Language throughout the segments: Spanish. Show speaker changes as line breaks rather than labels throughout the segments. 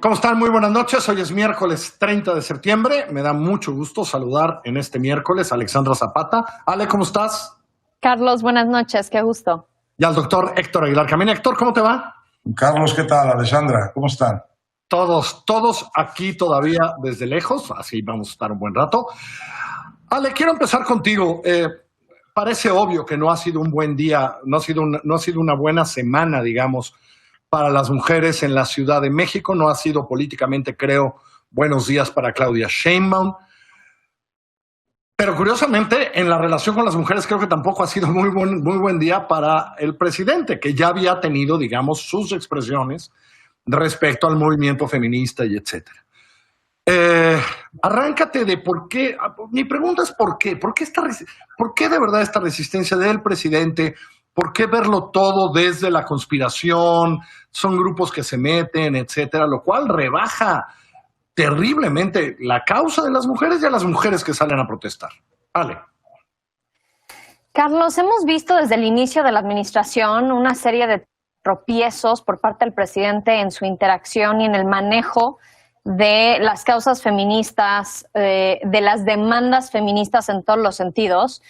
¿Cómo están? Muy buenas noches. Hoy es miércoles 30 de septiembre. Me da mucho gusto saludar en este miércoles a Alexandra Zapata. Ale, ¿cómo estás?
Carlos, buenas noches. Qué gusto.
Y al doctor Héctor Aguilar Camín. Héctor, ¿cómo te va?
Carlos, ¿qué tal? Alexandra, ¿cómo están?
Todos aquí todavía desde lejos. Así vamos a estar un buen rato. Ale, quiero empezar contigo. Parece obvio que no ha sido un buen día, no ha sido una buena semana, digamos, para las mujeres en la Ciudad de México. No ha sido políticamente, creo, buenos días para Claudia Sheinbaum. Pero curiosamente, en la relación con las mujeres creo que tampoco ha sido muy buen día para el presidente, que ya había tenido, digamos, sus expresiones respecto al movimiento feminista y etcétera. Arráncate de por qué. Mi pregunta es ¿por qué? ¿Por qué de verdad esta resistencia del presidente? ¿Por qué verlo todo desde la conspiración? Son grupos que se meten, etcétera, lo cual rebaja terriblemente la causa de las mujeres y a las mujeres que salen a protestar. Ale.
Carlos, hemos visto desde el inicio de la administración una serie de tropiezos por parte del presidente en su interacción y en el manejo de las causas feministas, de las demandas feministas en todos los sentidos.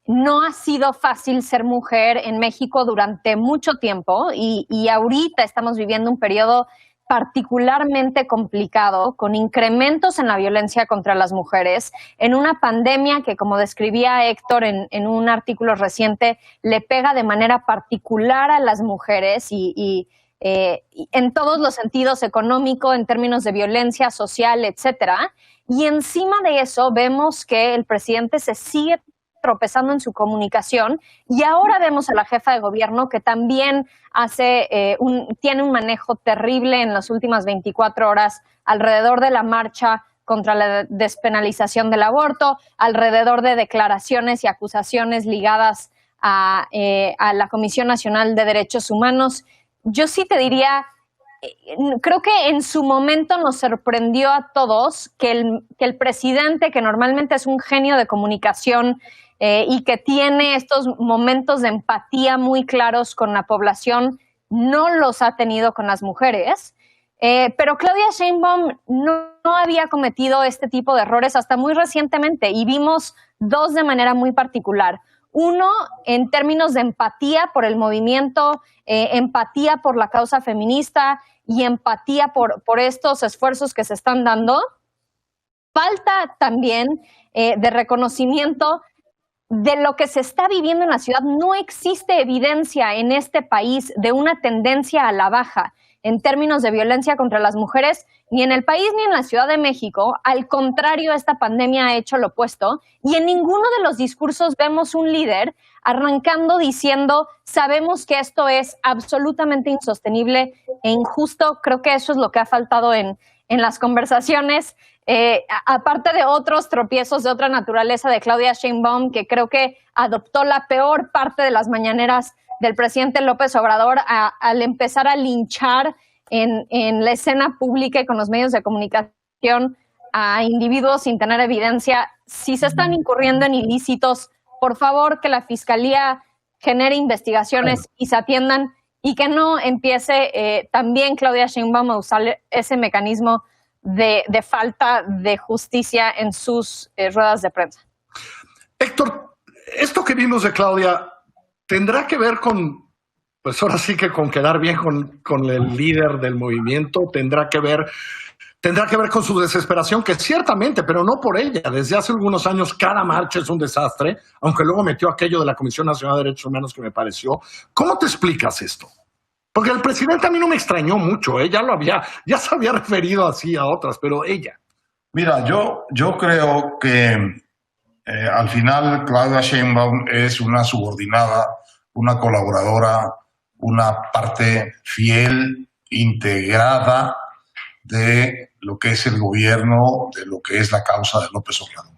No ha sido fácil ser mujer en México durante mucho tiempo y ahorita estamos viviendo un periodo particularmente complicado, con incrementos en la violencia contra las mujeres, en una pandemia que, como describía Héctor en un artículo reciente, le pega de manera particular a las mujeres y en todos los sentidos, económico, en términos de violencia social, etcétera. Y encima de eso vemos que el presidente se sigue tropezando en su comunicación y ahora vemos a la jefa de gobierno que también tiene un manejo terrible en las últimas 24 horas alrededor de la marcha contra la despenalización del aborto, alrededor de declaraciones y acusaciones ligadas a la Comisión Nacional de Derechos Humanos. Yo sí te diría, creo que en su momento nos sorprendió a todos que el presidente, que normalmente es un genio de comunicación y que tiene estos momentos de empatía muy claros con la población, no los ha tenido con las mujeres. Pero Claudia Sheinbaum no había cometido este tipo de errores hasta muy recientemente y vimos dos de manera muy particular. Uno, en términos de empatía por el movimiento, empatía por la causa feminista y empatía por estos esfuerzos que se están dando. Falta también de reconocimiento de lo que se está viviendo en la ciudad. No existe evidencia en este país de una tendencia a la baja en términos de violencia contra las mujeres, ni en el país ni en la Ciudad de México. Al contrario, esta pandemia ha hecho lo opuesto y en ninguno de los discursos vemos un líder arrancando diciendo sabemos que esto es absolutamente insostenible e injusto. Creo que eso es lo que ha faltado en las conversaciones. Aparte de otros tropiezos de otra naturaleza de Claudia Sheinbaum, que creo que adoptó la peor parte de las mañaneras del presidente López Obrador al empezar a linchar en la escena pública y con los medios de comunicación a individuos sin tener evidencia. Si se están incurriendo en ilícitos, por favor que la Fiscalía genere investigaciones y se atiendan y que no empiece también Claudia Sheinbaum a usar ese mecanismo de falta de justicia en sus ruedas de prensa.
Héctor, esto que vimos de Claudia tendrá que ver con, pues ahora sí que con quedar bien con el líder del movimiento, tendrá que ver con su desesperación, que ciertamente, pero no por ella. Desde hace algunos años cada marcha es un desastre, aunque luego metió aquello de la Comisión Nacional de Derechos Humanos que me pareció. ¿Cómo te explicas esto? Porque el presidente a mí no me extrañó mucho, ya se había referido así a otras, pero ella.
Mira, yo creo que al final Claudia Sheinbaum es una subordinada, una colaboradora, una parte fiel, integrada de lo que es el gobierno, de lo que es la causa de López Obrador.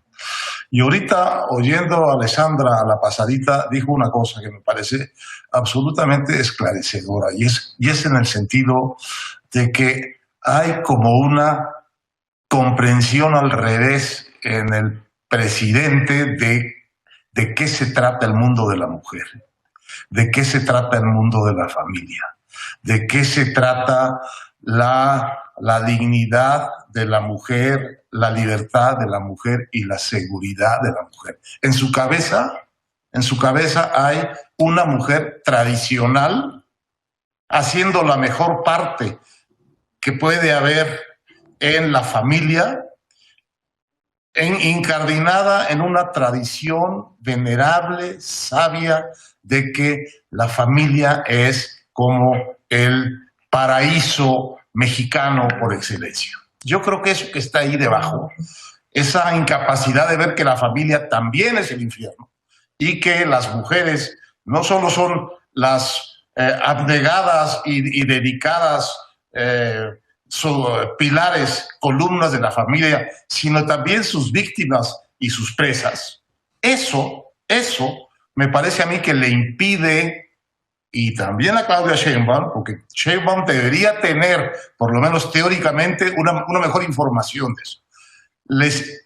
Y ahorita, oyendo a Alexandra a la pasadita, dijo una cosa que me parece absolutamente esclarecedora, y es en el sentido de que hay como una comprensión al revés en el presidente de qué se trata el mundo de la mujer, de qué se trata el mundo de la familia, de qué se trata la dignidad de la mujer, la libertad de la mujer y la seguridad de la mujer. En su cabeza hay una mujer tradicional haciendo la mejor parte que puede haber en la familia, incardinada en una tradición venerable, sabia, de que la familia es como el paraíso mexicano por excelencia. Yo creo que eso que está ahí debajo, esa incapacidad de ver que la familia también es el infierno y que las mujeres no solo son las abnegadas y dedicadas pilares, columnas de la familia, sino también sus víctimas y sus presas. Eso me parece a mí que le impide, y también a Claudia Sheinbaum, porque Sheinbaum debería tener, por lo menos teóricamente, una mejor información de eso.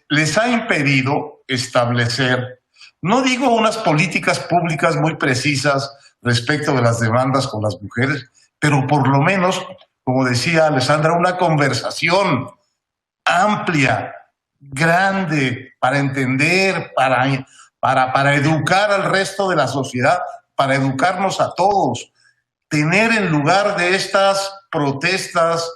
Les ha impedido establecer, no digo unas políticas públicas muy precisas respecto de las demandas con las mujeres, pero por lo menos, como decía Alessandra, una conversación amplia, grande, para entender, para educar al resto de la sociedad, para educarnos a todos. Tener en lugar de estas protestas,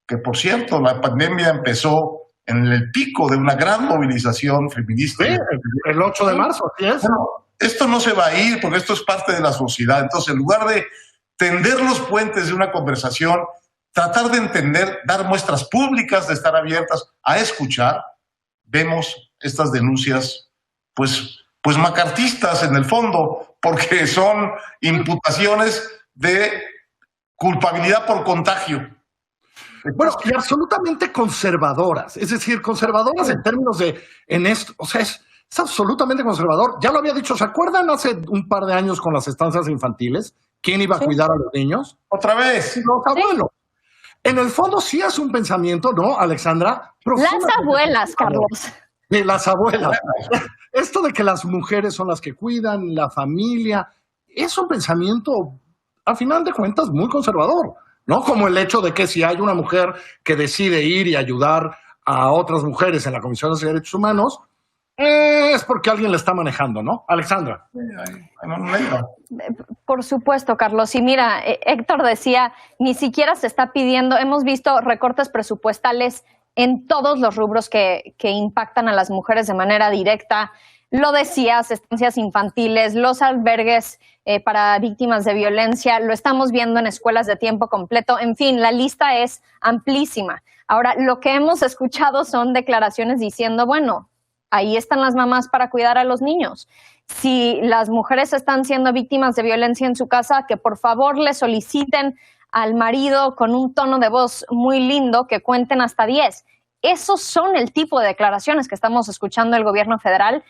que por cierto, la pandemia empezó en el pico de una gran movilización feminista.
Sí, el 8 de marzo, así es.
Bueno, esto no se va a ir porque esto es parte de la sociedad. Entonces, en lugar de tender los puentes de una conversación, tratar de entender, dar muestras públicas de estar abiertas a escuchar, vemos estas denuncias, pues macartistas en el fondo, porque son imputaciones de culpabilidad por contagio.
Bueno, y absolutamente conservadoras, es decir, conservadoras en términos de, en esto, o sea, es absolutamente conservador. Ya lo había dicho, ¿se acuerdan hace un par de años con las estancias infantiles? ¿Quién iba a cuidar a los niños?
Otra vez.
Los abuelos. En el fondo sí es un pensamiento, ¿no, Alexandra?
Las abuelas, Carlos.
De las abuelas. Esto de que las mujeres son las que cuidan, la familia, es un pensamiento, al final de cuentas, muy conservador, ¿no? Como el hecho de que si hay una mujer que decide ir y ayudar a otras mujeres en la Comisión de Derechos Humanos, es porque alguien la está manejando, ¿no? Alexandra.
Por supuesto, Carlos. Y mira, Héctor decía, ni siquiera se está pidiendo, hemos visto recortes presupuestales en todos los rubros que impactan a las mujeres de manera directa. Lo decías, estancias infantiles, los albergues para víctimas de violencia, lo estamos viendo en escuelas de tiempo completo. En fin, la lista es amplísima. Ahora, lo que hemos escuchado son declaraciones diciendo, bueno, ahí están las mamás para cuidar a los niños. Si las mujeres están siendo víctimas de violencia en su casa, que por favor le soliciten al marido con un tono de voz muy lindo que cuenten hasta 10. Esos son el tipo de declaraciones que estamos escuchando del gobierno federal.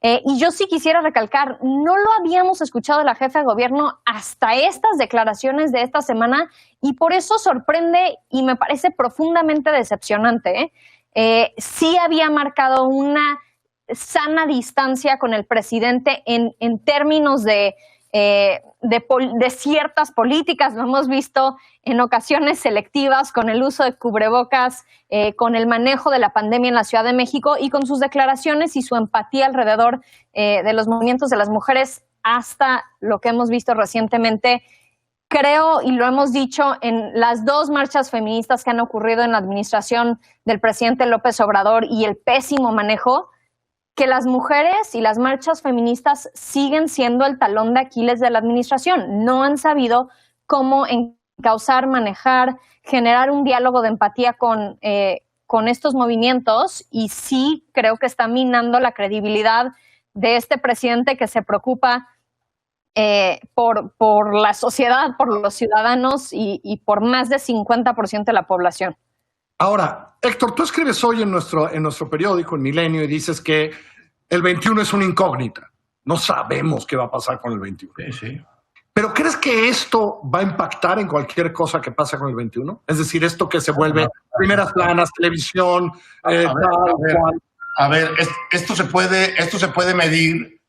Y yo sí quisiera recalcar, no lo habíamos escuchado de la jefa de gobierno hasta estas declaraciones de esta semana y por eso sorprende y me parece profundamente decepcionante. Sí había marcado una sana distancia con el presidente en términos de ciertas políticas. Lo hemos visto en ocasiones selectivas con el uso de cubrebocas, con el manejo de la pandemia en la Ciudad de México y con sus declaraciones y su empatía alrededor de los movimientos de las mujeres hasta lo que hemos visto recientemente. Creo, y lo hemos dicho en las 2 marchas feministas que han ocurrido en la administración del presidente López Obrador y el pésimo manejo, que las mujeres y las marchas feministas siguen siendo el talón de Aquiles de la administración. No han sabido cómo encauzar, manejar, generar un diálogo de empatía con estos movimientos y sí creo que está minando la credibilidad de este presidente que se preocupa por la sociedad, por los ciudadanos y por más de 50% de la población.
Ahora, Héctor, tú escribes hoy en nuestro periódico, en Milenio, y dices que el 21 es una incógnita. No sabemos qué va a pasar con el 21.
Sí.
¿Pero crees que esto va a impactar en cualquier cosa que pase con el 21? Es decir, esto que se vuelve primeras planas, televisión,
a ver, esto se puede medir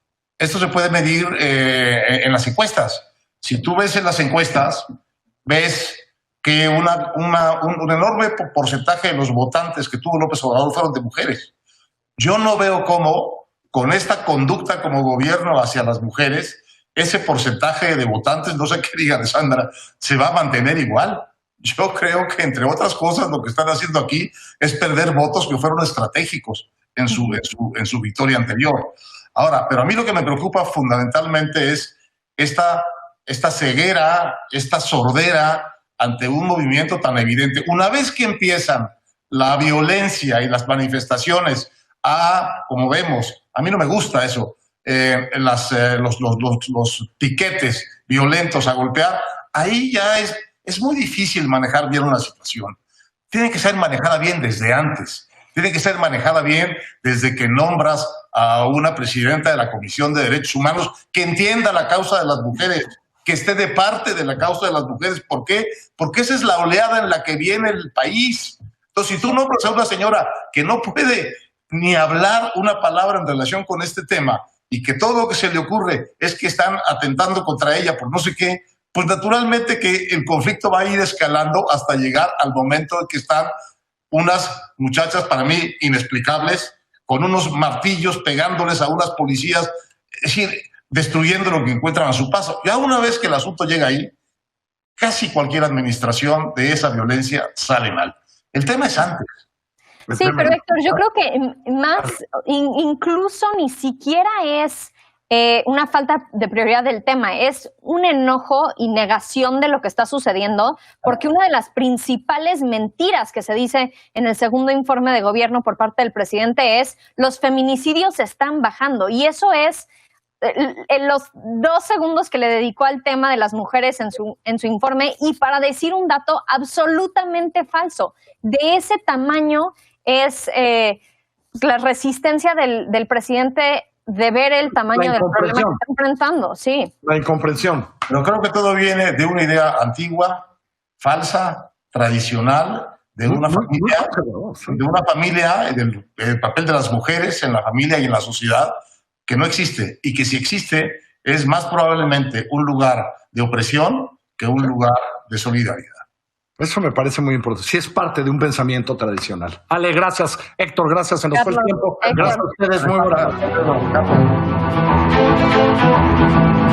en las encuestas. Si tú ves en las encuestas, ves que un enorme porcentaje de los votantes que tuvo López Obrador fueron de mujeres. Yo no veo cómo, con esta conducta como gobierno hacia las mujeres, ese porcentaje de votantes, no sé qué diga Alessandra, se va a mantener igual. Yo creo que, entre otras cosas, lo que están haciendo aquí es perder votos que fueron estratégicos en su victoria anterior. Ahora, pero a mí lo que me preocupa fundamentalmente es esta ceguera, esta sordera ante un movimiento tan evidente. Una vez que empiezan la violencia y las manifestaciones como vemos, a mí no me gusta eso, los piquetes violentos a golpear, ahí ya es muy difícil manejar bien una situación. Tiene que ser manejada bien desde antes. Tiene que ser manejada bien desde que nombras a una presidenta de la Comisión de Derechos Humanos que entienda la causa de las mujeres, que esté de parte de la causa de las mujeres. ¿Por qué? Porque esa es la oleada en la que viene el país. Entonces, si tú nombras a una señora que no puede ni hablar una palabra en relación con este tema y que todo lo que se le ocurre es que están atentando contra ella por no sé qué, pues naturalmente que el conflicto va a ir escalando hasta llegar al momento en que están unas muchachas, para mí, inexplicables, con unos martillos pegándoles a unas policías, es decir, destruyendo lo que encuentran a su paso. Ya una vez que el asunto llega ahí, casi cualquier administración de esa violencia sale mal. El tema es antes.
Sí, pero Héctor, yo creo que más, incluso ni siquiera es una falta de prioridad del tema, es un enojo y negación de lo que está sucediendo, porque una de las principales mentiras que se dice en el segundo informe de gobierno por parte del presidente es los feminicidios están bajando, y eso es en los 2 segundos que le dedicó al tema de las mujeres en su informe, y para decir un dato absolutamente falso. De ese tamaño es la resistencia del presidente de ver el tamaño del problema que está enfrentando, sí.
La incomprensión.
Pero creo que todo viene de una idea antigua, falsa, tradicional, de una familia, del papel de las mujeres en la familia y en la sociedad, que no existe, y que si existe es más probablemente un lugar de opresión que un lugar de solidaridad.
Eso me parece muy importante. Sí, es parte de un pensamiento tradicional. Ale, gracias. Héctor, gracias. Se nos fue el tiempo. Gracias a ustedes. Muy buenas noches.